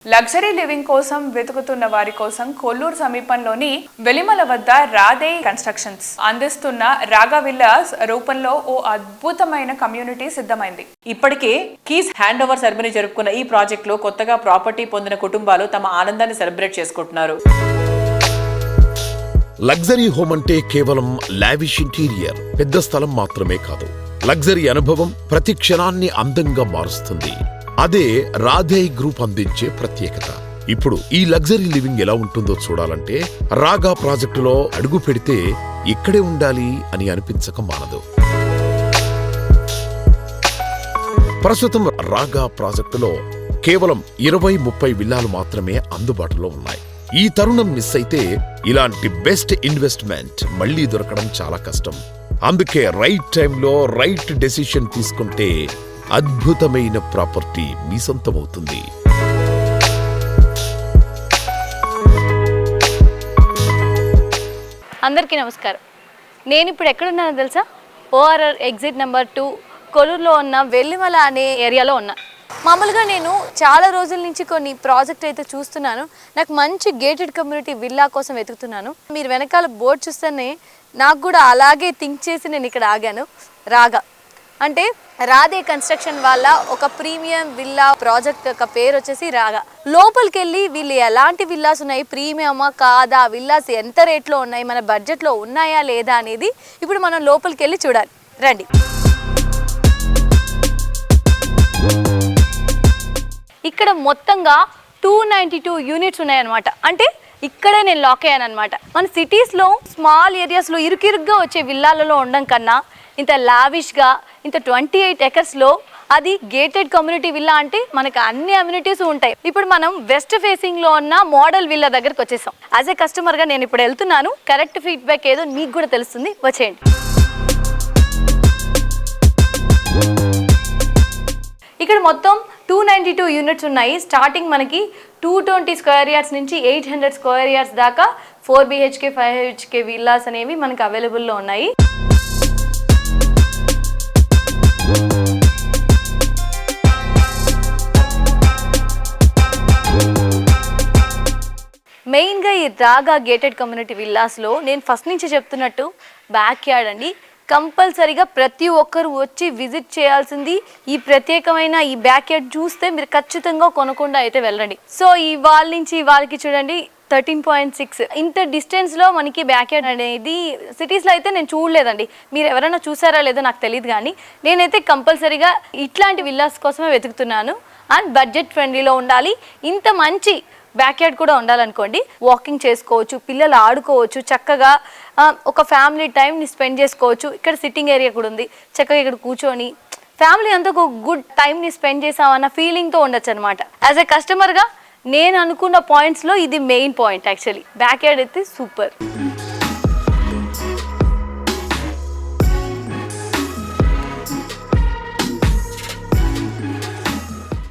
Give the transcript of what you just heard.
Luxury living కోసం వెతుకుతున్న వారి కోసం కొల్లూరు సమీపంలోని వెలిమల వద్ద రాధే కన్స్ట్రక్షన్స్ అందిస్తున్న రాగా విల్లాస్ రూపంలో ఓ అద్భుతమైన కమ్యూనిటీ సిద్ధమైంది. ఇప్పటికే కీస్ హ్యాండ్ ఓవర్ సెరమనీ జరుపుకున్న ఈ ప్రాజెక్ట్ లో కొత్తగా ప్రాపర్టీ పొందిన కుటుంబాలు తమ ఆనందాన్ని సెలబ్రేట్ చేసుకుంటున్నారు. లగ్జరీ హోమ్ అంటే కేవలం లావిష్ ఇంటీరియర్, పెద్ద స్థలం మాత్రమే కాదు. లగ్జరీ అనుభవం ప్రతి క్షణాన్ని అందంగా మారుస్తుంది. అదే రాధే గ్రూప్ అందించే ప్రత్యేకత. ఇప్పుడు ఈ లగ్జరీ లివింగ్ ఎలా ఉంటుందో చూడాలంటే రాగా ప్రాజెక్టులో అడుగు పెడితే ఇక్కడే ఉండాలి అని అనిపించక మానదు. ప్రస్తుతం రాగా ప్రాజెక్టులో కేవలం 20-30 విల్లాలు మాత్రమే అందుబాటులో ఉన్నాయి. ఈ తరుణం మిస్ అయితే ఇలాంటి బెస్ట్ ఇన్వెస్ట్మెంట్ మళ్లీ దొరకడం చాలా కష్టం. అందుకే రైట్ టైంలో రైట్ డెసిషన్ తీసుకుంటే అద్భుతమైన ప్రాపర్టీ మీ సొంతమవుతుంది. అందరికీ నమస్కారం. నేను ఇప్పుడు ఎక్కడున్నానో తెలుసా? ORR ఎగ్జిట్ నెంబర్ 2 కొల్లూరులో ఉన్న వెల్లిమల అనే ఏరియాలో ఉన్నా. మామూలుగా నేను చాలా రోజుల నుంచి కొన్ని ప్రాజెక్ట్ అయితే చూస్తున్నాను. నాకు మంచి గేటెడ్ కమ్యూనిటీ విల్లా కోసం వెతుకుతున్నాను. మీరు వెనకాల బోర్డు చూస్తేనే నాకు కూడా అలాగే థింక్ చేసి నేను ఇక్కడ ఆగాను. రాగా అంటే రాధే కన్స్ట్రక్షన్ వాళ్ళ ఒక ప్రీమియం విల్లా ప్రాజెక్ట్ యొక్క పేరు వచ్చేసి రాగా. లోపలికి వెళ్ళి వీళ్ళు ఎలాంటి విల్లాస్ ఉన్నాయి, ప్రీమియమా కాదా, విల్లాస్ ఎంత రేట్లో ఉన్నాయి, మన బడ్జెట్లో ఉన్నాయా లేదా అనేది ఇప్పుడు మనం లోపలికి వెళ్ళి చూడాలి. రండి. ఇక్కడ మొత్తంగా 292 యూనిట్స్ ఉన్నాయన్నమాట. అంటే ఇక్కడే నేను లాక్ అయ్యాను అనమాట. మన సిటీస్లో స్మాల్ ఏరియాస్లో ఇరుకిరుగ్గా వచ్చే విల్లాలలో ఉండడం కన్నా ఇంత లావిష్గా ఇంత 28 ఎకర్స్లో అది గేటెడ్ కమ్యూనిటీ విల్లా అంటే మనకు అన్ని అమ్యూనిటీస్ ఉంటాయి. ఇప్పుడు మనం వెస్ట్ ఫేసింగ్లో ఉన్న మోడల్ విల్లా దగ్గరకు వచ్చేసాం. యాజ్ ఏ కస్టమర్గా నేను ఇప్పుడు వెళ్తున్నాను. కరెక్ట్ ఫీడ్బ్యాక్ ఏదో మీకు కూడా తెలుస్తుంది, వచ్చేయండి. ఇక్కడ మొత్తం 292 యూనిట్స్ ఉన్నాయి. స్టార్టింగ్ మనకి 220 స్క్వేర్ యార్డ్స్ నుంచి 800 స్క్వేర్ యార్డ్స్ దాకా 4 BHK 5 BHK విల్లాస్ అనేవి మనకి అవైలబుల్లో ఉన్నాయి. మెయిన్గా ఈ రాగా గేటెడ్ కమ్యూనిటీ విల్లాస్లో నేను ఫస్ట్ నుంచి చెప్తున్నట్టు బ్యాక్ యార్డ్ అండి. కంపల్సరీగా ప్రతి ఒక్కరు వచ్చి విజిట్ చేయాల్సింది. ఈ ప్రత్యేకమైన ఈ బ్యాక్ యార్డ్ చూస్తే మీరు ఖచ్చితంగా కొనకుండా అయితే వెళ్ళండి. సో ఈ వాల్ నుంచి వాళ్ళకి చూడండి 13.6 ఇంత డిస్టెన్స్లో మనకి బ్యాక్ యార్డ్ అనేది సిటీస్లో అయితే నేను చూడలేదండి. మీరు ఎవరైనా చూసారా లేదో నాకు తెలియదు, కానీ నేనైతే కంపల్సరీగా ఇట్లాంటి విల్లాస్ కోసమే వెతుకుతున్నాను. అండ్ బడ్జెట్ ఫ్రెండ్లీలో ఉండాలి, ఇంత మంచి బ్యాక్ యార్డ్ కూడా ఉండాలనుకోండి. వాకింగ్ చేసుకోవచ్చు, పిల్లలు ఆడుకోవచ్చు, చక్కగా ఒక ఫ్యామిలీ టైంని స్పెండ్ చేసుకోవచ్చు. ఇక్కడ సిట్టింగ్ ఏరియా కూడా ఉంది, చక్కగా ఇక్కడ కూర్చొని ఫ్యామిలీ అంతా ఒక గుడ్ టైంని స్పెండ్ చేసామన్న ఫీలింగ్తో ఉండొచ్చు అనమాట. యాజ్ ఏ కస్టమర్గా నేను అనుకున్న పాయింట్స్లో ఇది main point. Actually back yard అయితే సూపర్.